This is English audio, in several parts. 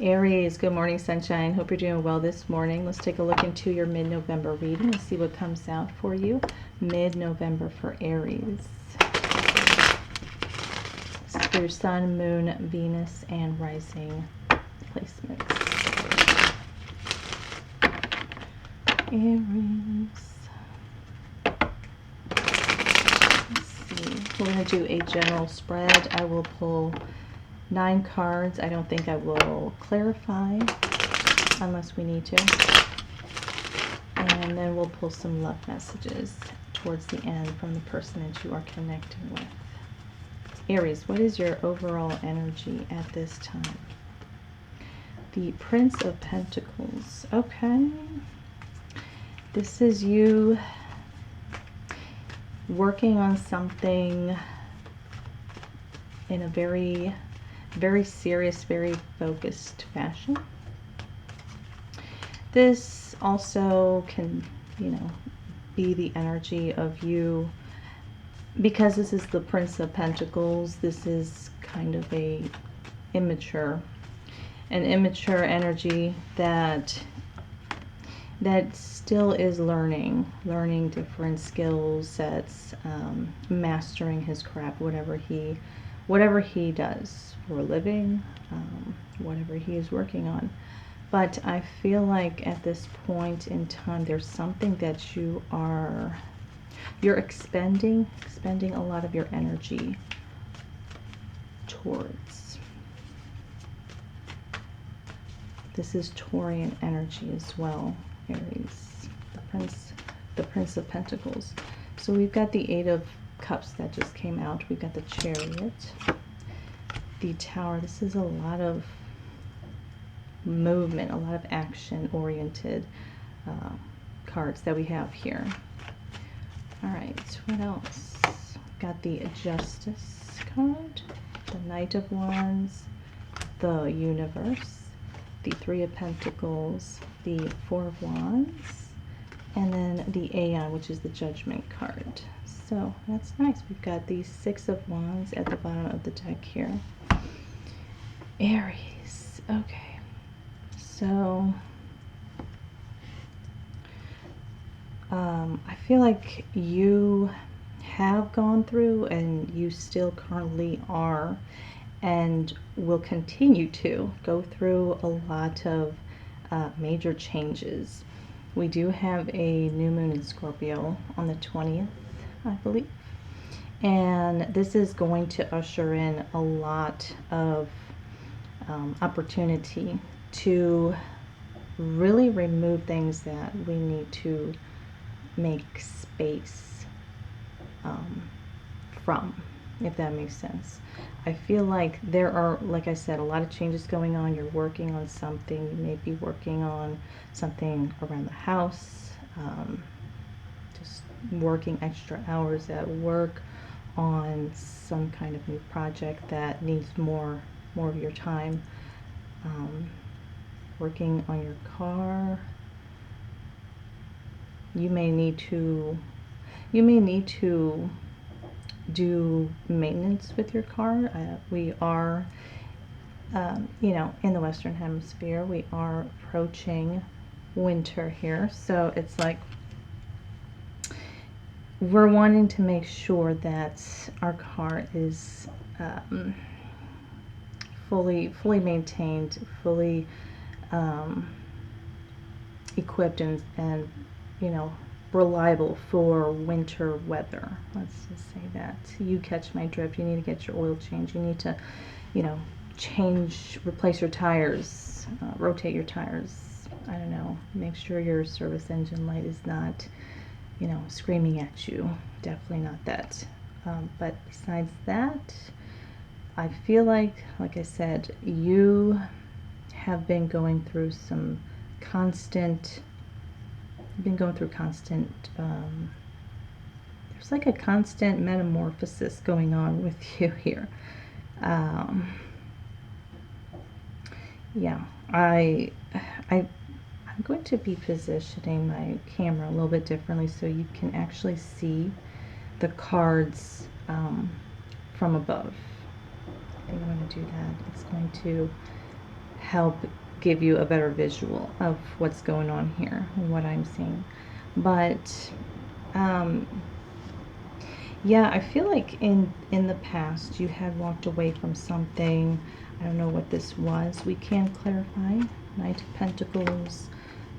Aries, good morning, sunshine. Hope you're doing well this morning. Let's take a look into your mid-November reading and see what comes out for you mid-November for Aries. This is for your sun, moon, Venus, and rising placements. Aries. Let's see. We're going to do a general spread. I will pull 9 cards. I don't think I will clarify unless we need to. And then we'll pull some love messages towards the end from the person that you are connecting with. Aries, what is your overall energy at this time? The Prince of Pentacles. Okay. This is you working on something in a very serious, very focused fashion. This also can, be the energy of you, because this is the Prince of Pentacles. This is kind of an immature energy that still is learning different skill sets, mastering his craft, whatever he does for a living, whatever he is working on. But I feel like at this point in time, there's something that you're expending a lot of your energy towards. This is Taurian energy as well, Aries, the Prince of Pentacles. So we've got the Eight of Cups that just came out. We've got the Chariot, the Tower. This is a lot of movement, a lot of action-oriented cards that we have here. All right, what else? Got the Justice card, the Knight of Wands, the Universe, the Three of Pentacles, the Four of Wands, and then the Aeon, which is the Judgment card. So that's nice. We've got the Six of Wands at the bottom of the deck here. Aries, okay. So, I feel like you have gone through, and you still currently are, and will continue to go through a lot of major changes. We do have a new moon in Scorpio on the 20th, I believe. And this is going to usher in a lot of opportunity to really remove things that we need to make space from, if that makes sense. I feel like there are, like I said, a lot of changes going on. You're working on something. You may be working on something around the house, just working extra hours at work on some kind of new project that needs more of your time. Working on your car. You may need to do maintenance with your car. We are, in the Western Hemisphere, we are approaching winter here. So it's like we're wanting to make sure that our car is fully maintained, fully equipped and reliable for winter weather. Let's just say that. You catch my drift. You need to get your oil changed. You need to, replace your tires, rotate your tires. I don't know. Make sure your service engine light is not, screaming at you. Definitely not that. But besides that, I feel like I said, you have been going through some constant, there's like a constant metamorphosis going on with you here. Yeah, I'm going to be positioning my camera a little bit differently so you can actually see the cards from above. I think I'm going to do that. It's going to help give you a better visual of what's going on here and what I'm seeing. But yeah, I feel like in the past you had walked away from something. I don't know what this was. We can clarify. Knight of Pentacles,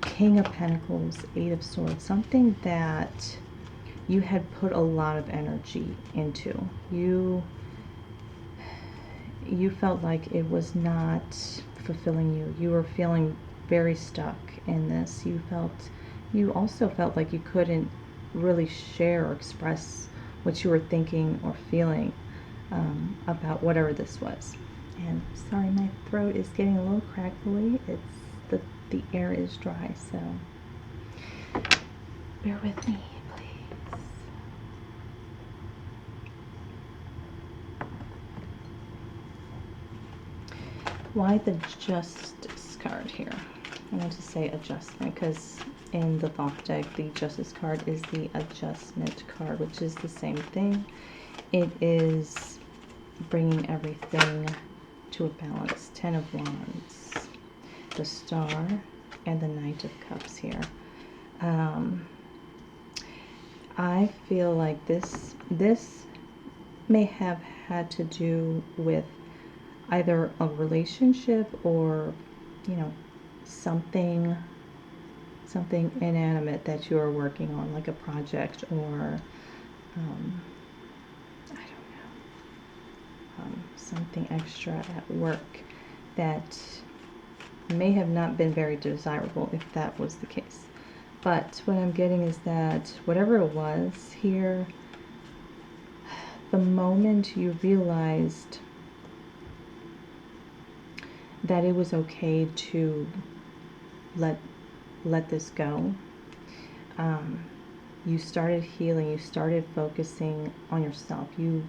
King of Pentacles, Eight of Swords. Something that you had put a lot of energy into. You felt like it was not fulfilling you. You were feeling very stuck in this. You also felt like you couldn't really share or express what you were thinking or feeling about whatever this was. And sorry, my throat is getting a little crackly. It's the air is dry, so bear with me, please. Why the Justice card here? I want to say adjustment because in the Thoth deck, the Justice card is the adjustment card, which is the same thing. It is bringing everything to a balance. Ten of Wands, the Star, and the Knight of Cups here. I feel like this may have had to do with either a relationship or, you know, something inanimate that you are working on, like a project or I don't know, something extra at work that may have not been very desirable if that was the case. But what I'm getting is that whatever it was here, the moment you realized that it was okay to let this go, you started healing, you started focusing on yourself, you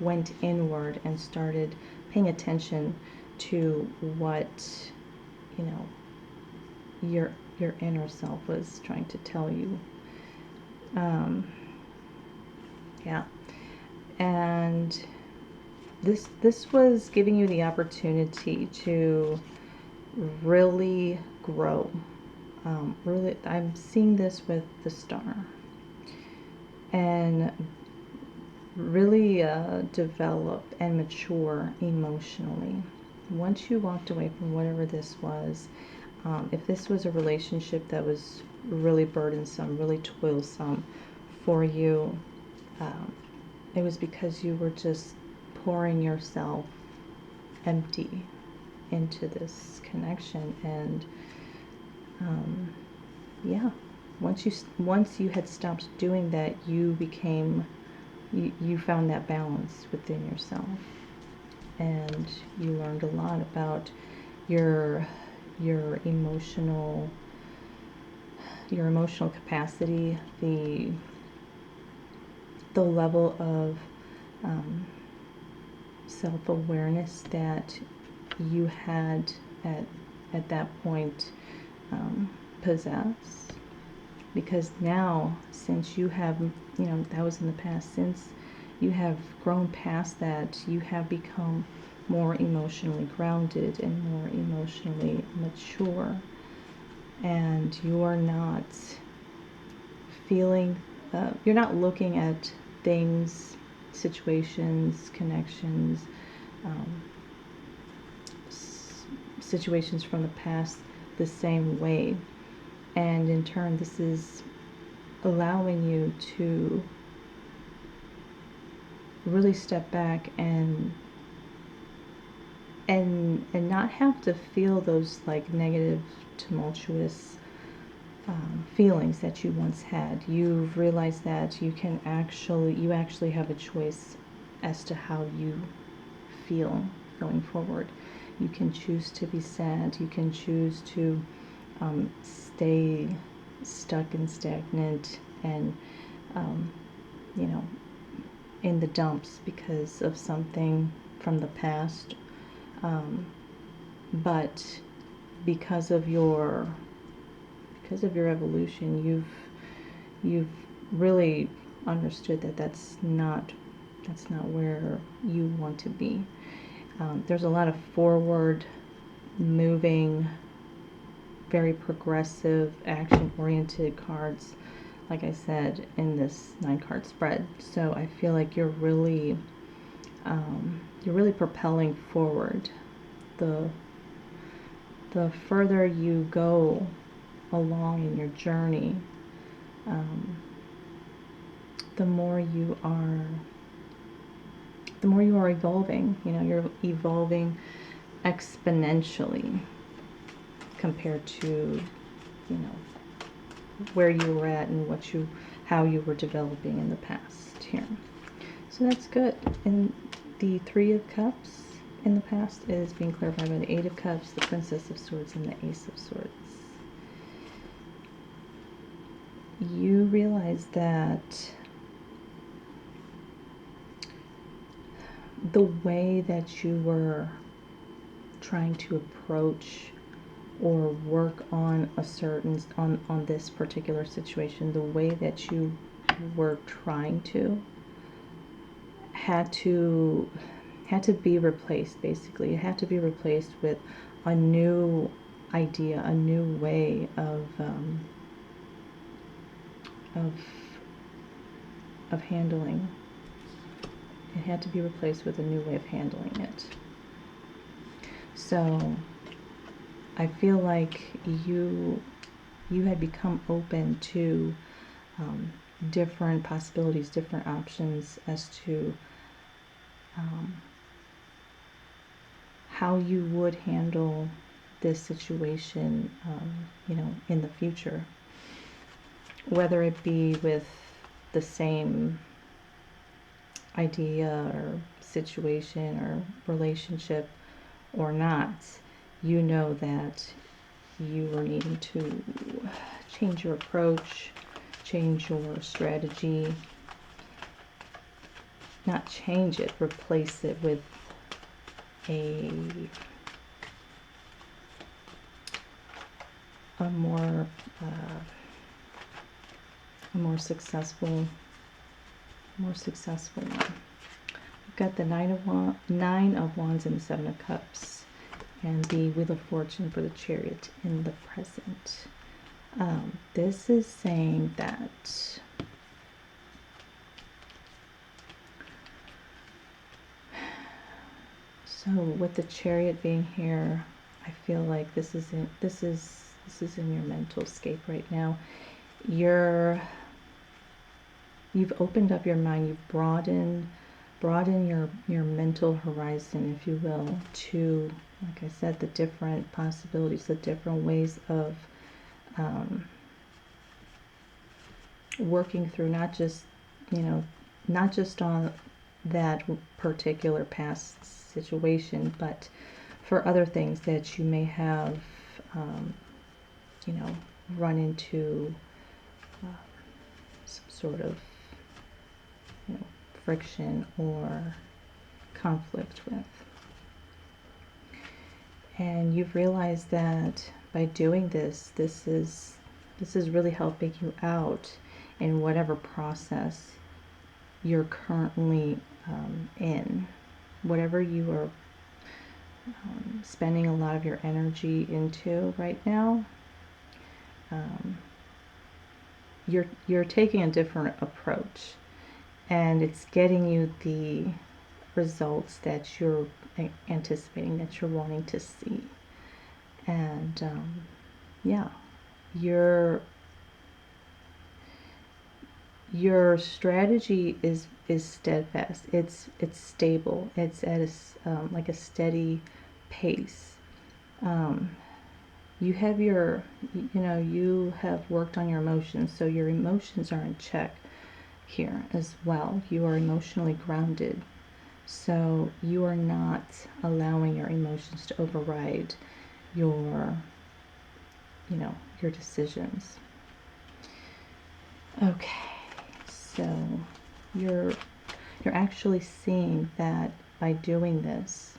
went inward and started paying attention to what, you know, your inner self was trying to tell you. Yeah, and this was giving you the opportunity to really grow. Really, I'm seeing this with the Star, and really develop and mature emotionally. Once you walked away from whatever this was, if this was a relationship that was really burdensome, really toilsome for you, it was because you were just pouring yourself empty into this connection. And yeah, once you had stopped doing that, you found that balance within yourself, and you learned a lot about your emotional capacity, the level of self-awareness that you had at that point possess. Because now, since you have, you know, that was in the past, since you have grown past that, you have become more emotionally grounded and more emotionally mature, and you are not feeling, you're not looking at things, situations, connections, situations from the past the same way. And in turn, this is allowing you to really step back and not have to feel those like negative, tumultuous feelings that you once had. You've realized that you actually have a choice as to how you feel going forward. You can choose to be sad. You can choose to stay stuck and stagnant and you know, in the dumps because of something from the past, but because of your evolution, you've really understood that that's not where you want to be. There's a lot of forward moving, very progressive, action-oriented cards, like I said, in this 9-card spread. So I feel like you're really propelling forward. The further you go along in your journey, the more you are evolving. You know, you're evolving exponentially compared to, you know, where you were at and how you were developing in the past here. So that's good. And the 3 of Cups in the past is being clarified by the 8 of Cups, the Princess of Swords, and the Ace of Swords. You realize that the way that you were trying to approach or work on on this particular situation, the way that you were trying to had to be replaced. Basically, it had to be replaced with a new idea, a new way of handling. It had to be replaced with a new way of handling it. So I feel like you had become open to different possibilities, different options as to how you would handle this situation, you know, in the future. Whether it be with the same idea or situation or relationship or not, you know that you are needing to change your approach, change your strategy. Not change it, replace it with a more successful one. We've got the Nine of Wands and the 7 of Cups, and the Wheel of Fortune for the Chariot in the present. This is saying that so with the Chariot being here, I feel like this is in your mental scape right now. You've opened up your mind, you've broadened your mental horizon, if you will, to, like I said, the different possibilities, the different ways of working through not just on that particular past situation, but for other things that you may have run into some sort of friction or conflict with. And you've realized that by doing this is really helping you out in whatever process you're currently in. Whatever you are spending a lot of your energy into right now, you're taking a different approach, and it's getting you the results that you're anticipating, that you're wanting to see. And your strategy is steadfast. It's stable. It's at like a steady pace. You have you have worked on your emotions, so your emotions are in check here as well. You are emotionally grounded, so you are not allowing your emotions to override your decisions. Okay, so you're actually seeing that by doing this,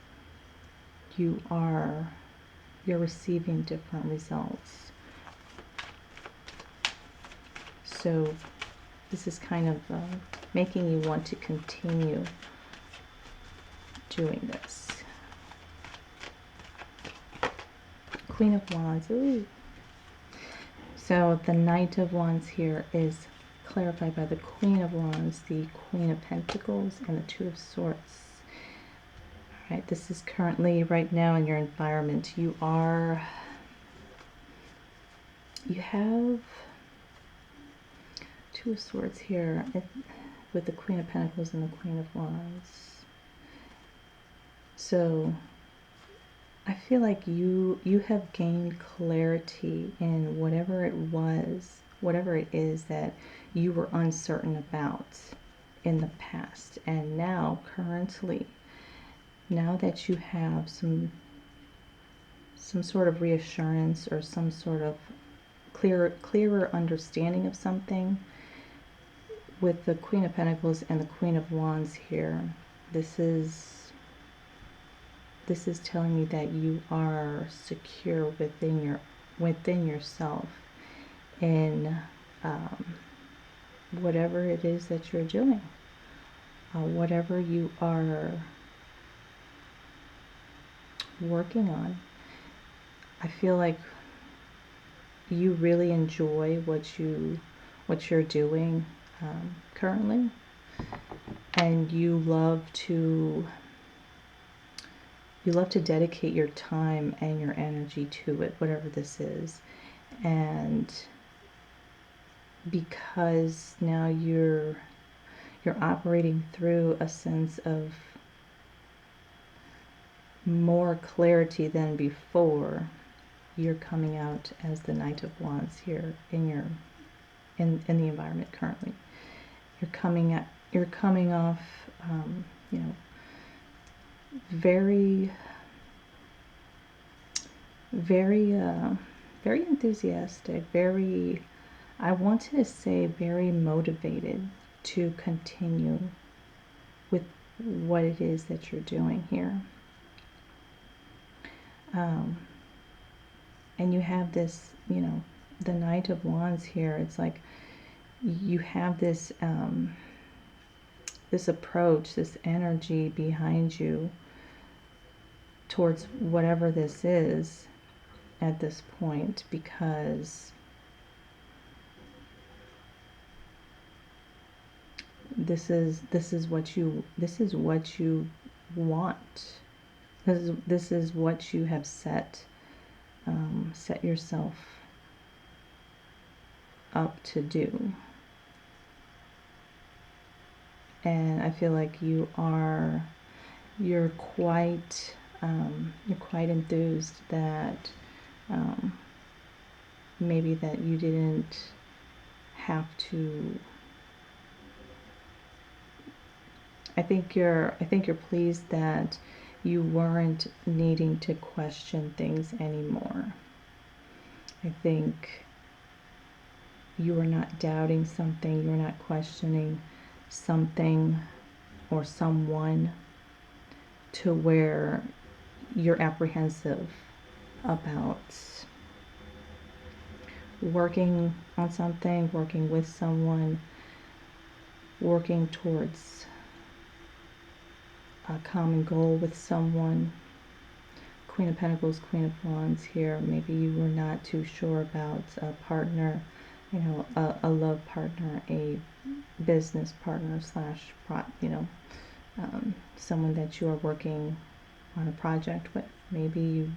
you're receiving different results. So this is kind of making you want to continue doing this. Queen of Wands. Ooh. So the Knight of Wands here is clarified by the Queen of Wands, the Queen of Pentacles, and the Two of Swords. All right, this is currently right now in your environment. You have Two of Swords here with the Queen of Pentacles and the Queen of Wands. So I feel like you have gained clarity in whatever it is that you were uncertain about in the past. And now, currently, now that you have some sort of reassurance or some sort of clearer understanding of something, with the Queen of Pentacles and the Queen of Wands here, this is telling me that you are secure within yourself in whatever it is that you're doing, whatever you are working on. I feel like you really enjoy what you're doing currently, and you love to dedicate your time and your energy to it, whatever this is. And because now you're operating through a sense of more clarity than before, you're coming out as the Knight of Wands here in the environment currently. You're coming off you know, very enthusiastic, I wanted to say very motivated to continue with what it is that you're doing here. And you have this, the Knight of Wands here. It's like you have this this approach, this energy behind you towards whatever this is at this point, because this is what you want. This is what you have set yourself up to do. And I feel like you're quite enthused that maybe that you didn't have to. I think you're pleased that you weren't needing to question things anymore. I think you were not doubting something, you were not questioning something or someone to where you're apprehensive about working on something, working with someone, working towards a common goal with someone. Queen of Pentacles, Queen of Wands here. Maybe you were not too sure about a partner, a love partner, a business partner slash, someone that you are working on a project with. Maybe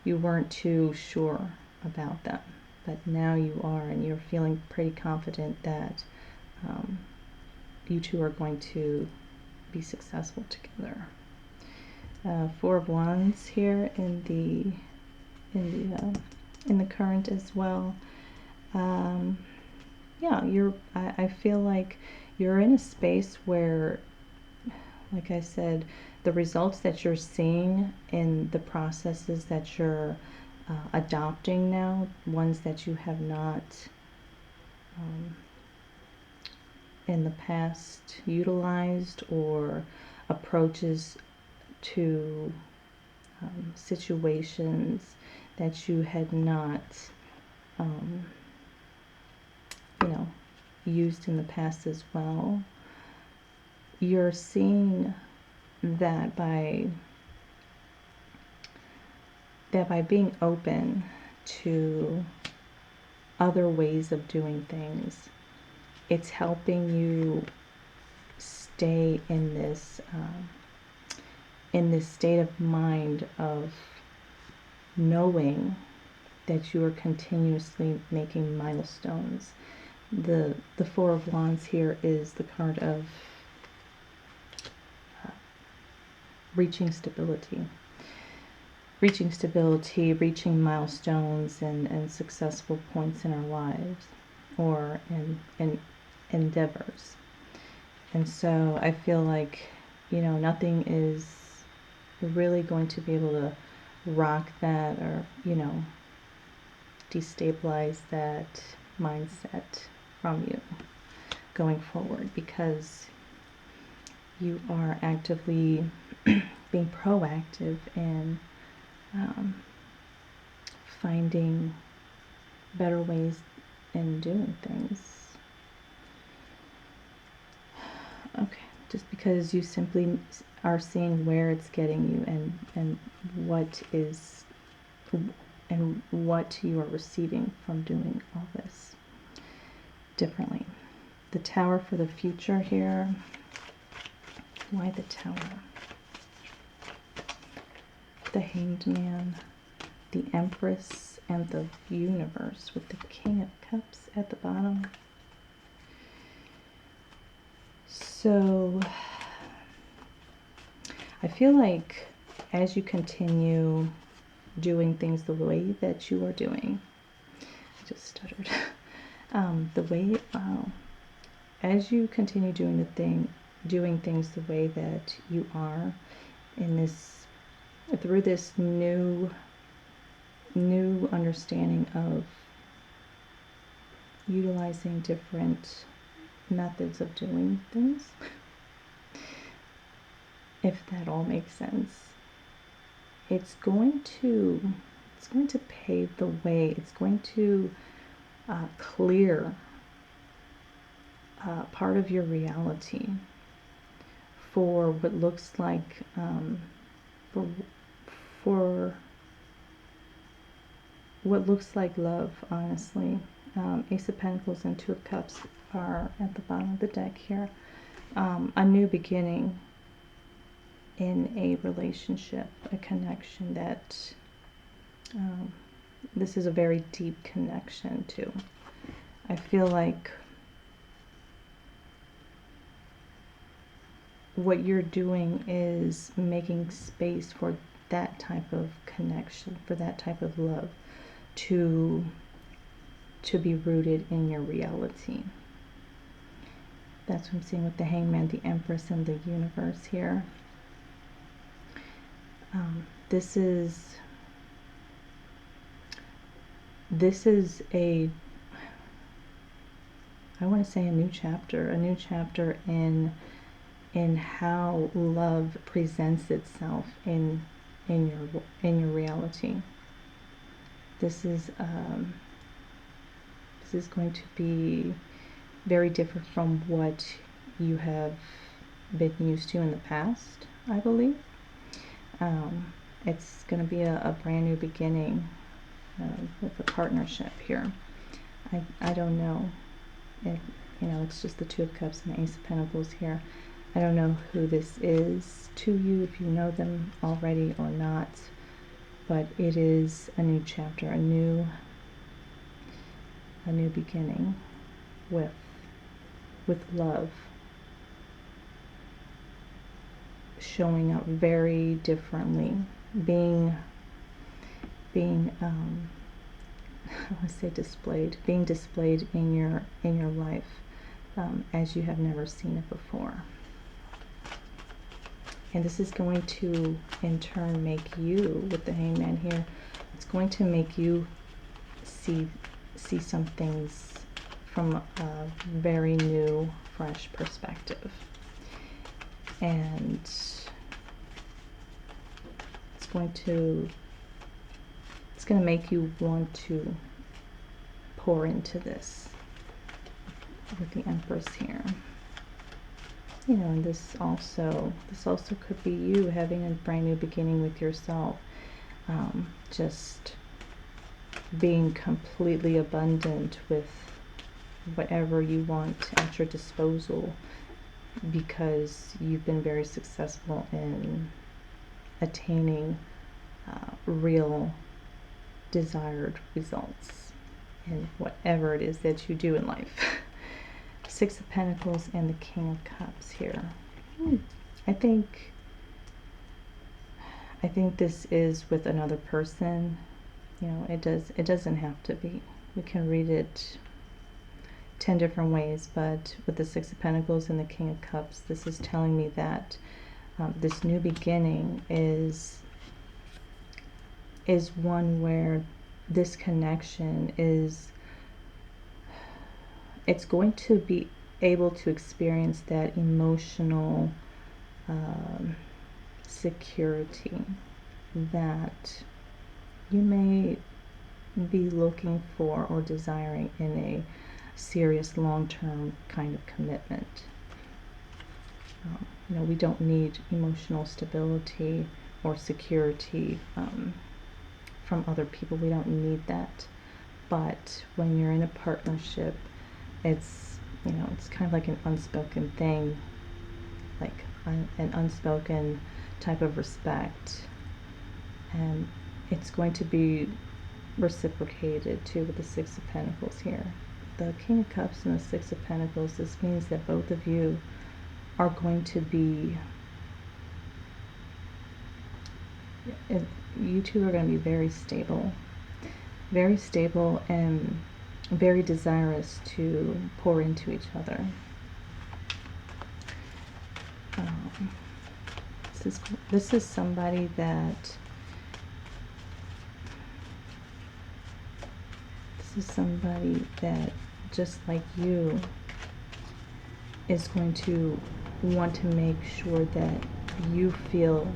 you weren't too sure about them, but now you are, and you're feeling pretty confident that you two are going to be successful together. Four of Wands here in the current as well. Yeah, I feel like you're in a space where, like I said, the results that you're seeing in the processes that you're adopting now, ones that you have not in the past utilized, or approaches to situations that you had not used in the past as well. You're seeing that by that by being open to other ways of doing things, it's helping you stay in this state of mind of knowing that you are continuously making milestones. The Four of Wands here is the card of reaching stability, reaching milestones and successful points in our lives or in endeavors. And so I feel like, you know, nothing is really going to be able to rock that or, you know, destabilize that mindset from you going forward, because you are actively being proactive in finding better ways in doing things. Okay, just because you simply are seeing where it's getting you and what is and what you are receiving from doing all this differently. The Tower for the future here. Why the Tower? The Hanged Man, the Empress, and the Universe with the King of Cups at the bottom. So I feel like as you continue doing things the way that you are doing, I just stuttered. As you continue doing things the way that you are through this new understanding of utilizing different methods of doing things, if that all makes sense, it's going to pave the way. It's going to clear part of your reality for what looks like for what looks like love, honestly. Ace of Pentacles and Two of Cups are at the bottom of the deck here. A new beginning in a relationship, a connection that this is a very deep connection too. I feel like what you're doing is making space for that type of connection, for that type of love to be rooted in your reality. That's what I'm seeing with the Hangman, the Empress, and the Universe here. This is I want to say a new chapter in how love presents itself in your reality. This is going to be very different from what you have been used to in the past, I believe. It's going to be a brand new beginning with a partnership here. I don't know. It's just the Two of Cups and the Ace of Pentacles here. I don't know who this is to you, if you know them already or not, but it is a new chapter, a new beginning with love showing up very differently, being I want to say being displayed in your life as you have never seen it before. And this is going to in turn make you, with the Hangman here, it's going to make you see some things from a very new, fresh perspective. And it's going to make you want to pour into this with the Empress here. And this also could be you having a brand new beginning with yourself. just being completely abundant with whatever you want at your disposal, because you've been very successful in attaining real desired results in whatever it is that you do in life. Six of Pentacles and the King of Cups here. I think this is with another person. You know, it doesn't have to be. We can read it 10 different ways, but with the Six of Pentacles and the King of Cups, this is telling me that this new beginning is one where this connection is, it's going to be able to experience that emotional security that you may be looking for or desiring in a serious long-term kind of commitment. You know, we don't need emotional stability or security from other people. We don't need that. But when you're in a partnership, it's, you know, it's kind of like an unspoken thing, like an unspoken type of respect, and it's going to be reciprocated too with the Six of Pentacles here. The King of Cups and the Six of Pentacles, this means that both of you are going to be, you two are going to be very stable and very desirous to pour into each other. This is somebody that, just like you, is going to want to make sure that you feel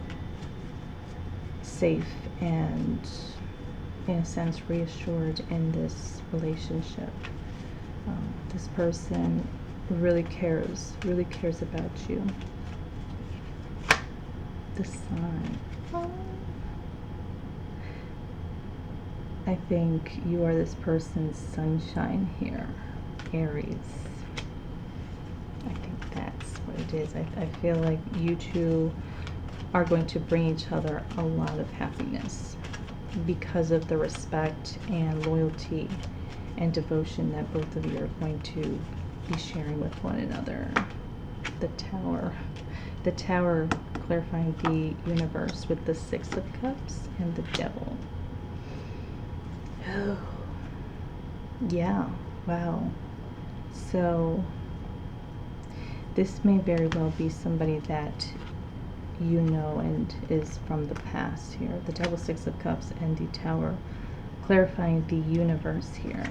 safe and, in a sense, reassured in this relationship. This person really cares about you. The Sun. I think you are this person's sunshine here, Aries. I think that's what it is. I feel like you two are going to bring each other a lot of happiness because of the respect and loyalty and devotion that both of you are going to be sharing with one another. The Tower clarifying the universe with the Six of Cups and the Devil. Oh, yeah, wow. So this may very well be somebody that you know and is from the past here. The Devil, Six of Cups, and the Tower clarifying the universe here.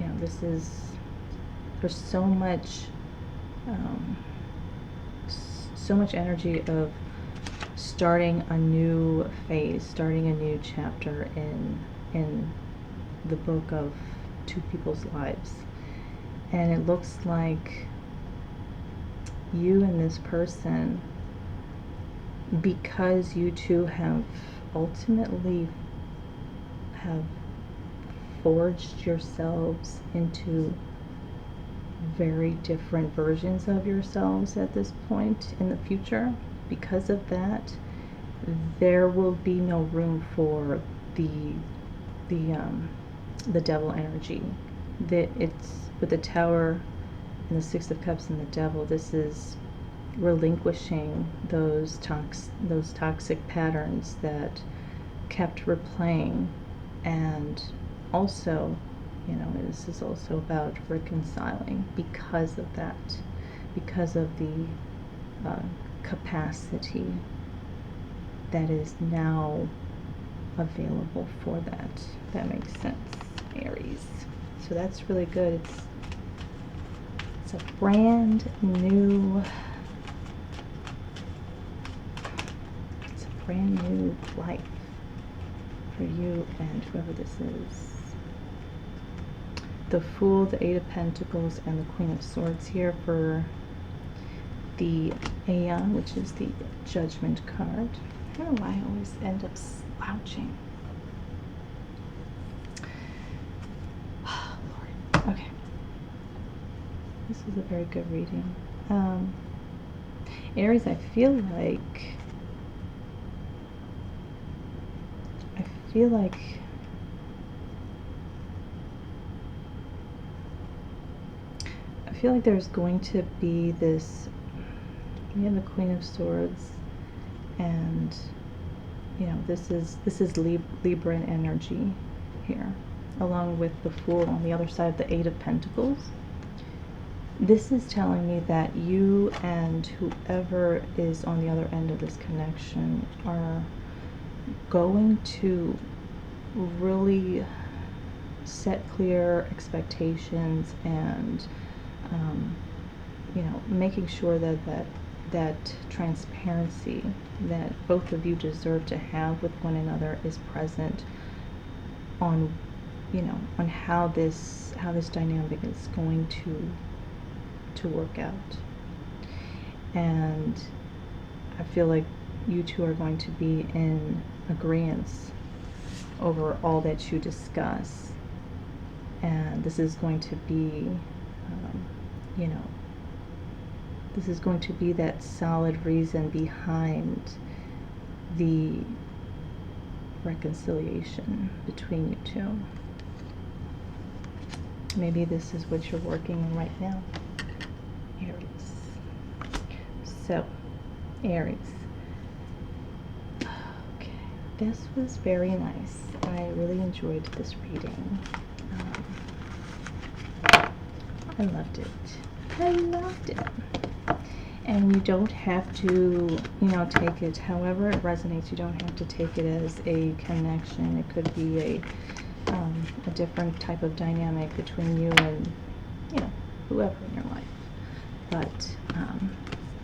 Yeah, this is, there's so much energy of starting a new phase, starting a new chapter in the book of two people's lives. And it looks like you and this person, because you two have ultimately have forged yourselves into very different versions of yourselves at this point in the future. Because of that, there will be no room for the Devil energy. It's with the Tower and the Six of Cups and the Devil. This is relinquishing those toxic patterns that kept replaying, and also, you know, this is also about reconciling because of that, because of the capacity that is now available for that. That makes sense, Aries. So that's really good. It's a brand new life for you and whoever this is. The Fool, the Eight of Pentacles, and the Queen of Swords here for the Aeon, which is the Judgment card. I don't know why I always end up slouching. Oh, Lord. Okay. This was a very good reading. Aries, I feel like there's going to be this, we have the Queen of Swords, and you know, this is Libran energy here, along with the Fool on the other side of the Eight of Pentacles. This is telling me that you and whoever is on the other end of this connection are going to really set clear expectations, and you know, making sure that transparency that both of you deserve to have with one another is present on, you know, on how this dynamic is going to work out. And I feel like you two are going to be in agreement over all that you discuss, and this is going to be you know, this is going to be that solid reason behind the reconciliation between you two. Maybe this is what you're working on right now, Aries. So, Aries. Okay, this was very nice. I really enjoyed this reading. I loved it. I loved it. And you don't have to, you know, take it however it resonates. You don't have to take it as a connection. It could be a different type of dynamic between you and, you know, whoever in your life. But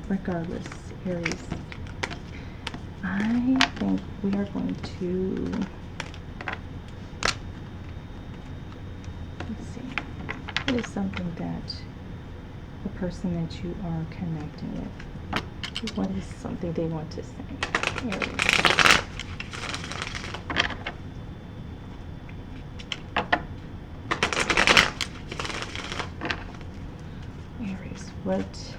regardless, Aries, I think we are going to, let's see, what is something that the person that you are connecting with, what is something they want to say? Aries, what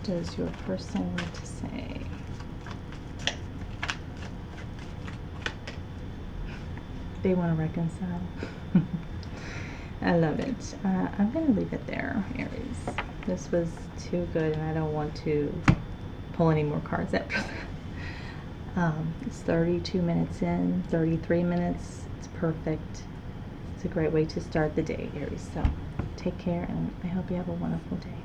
does your person want to say? They want to reconcile. I love it. I'm going to leave it there, Aries. This was too good, and I don't want to pull any more cards after that. It's 32 minutes in, 33 minutes. It's perfect. It's a great way to start the day, Aries. So take care, and I hope you have a wonderful day.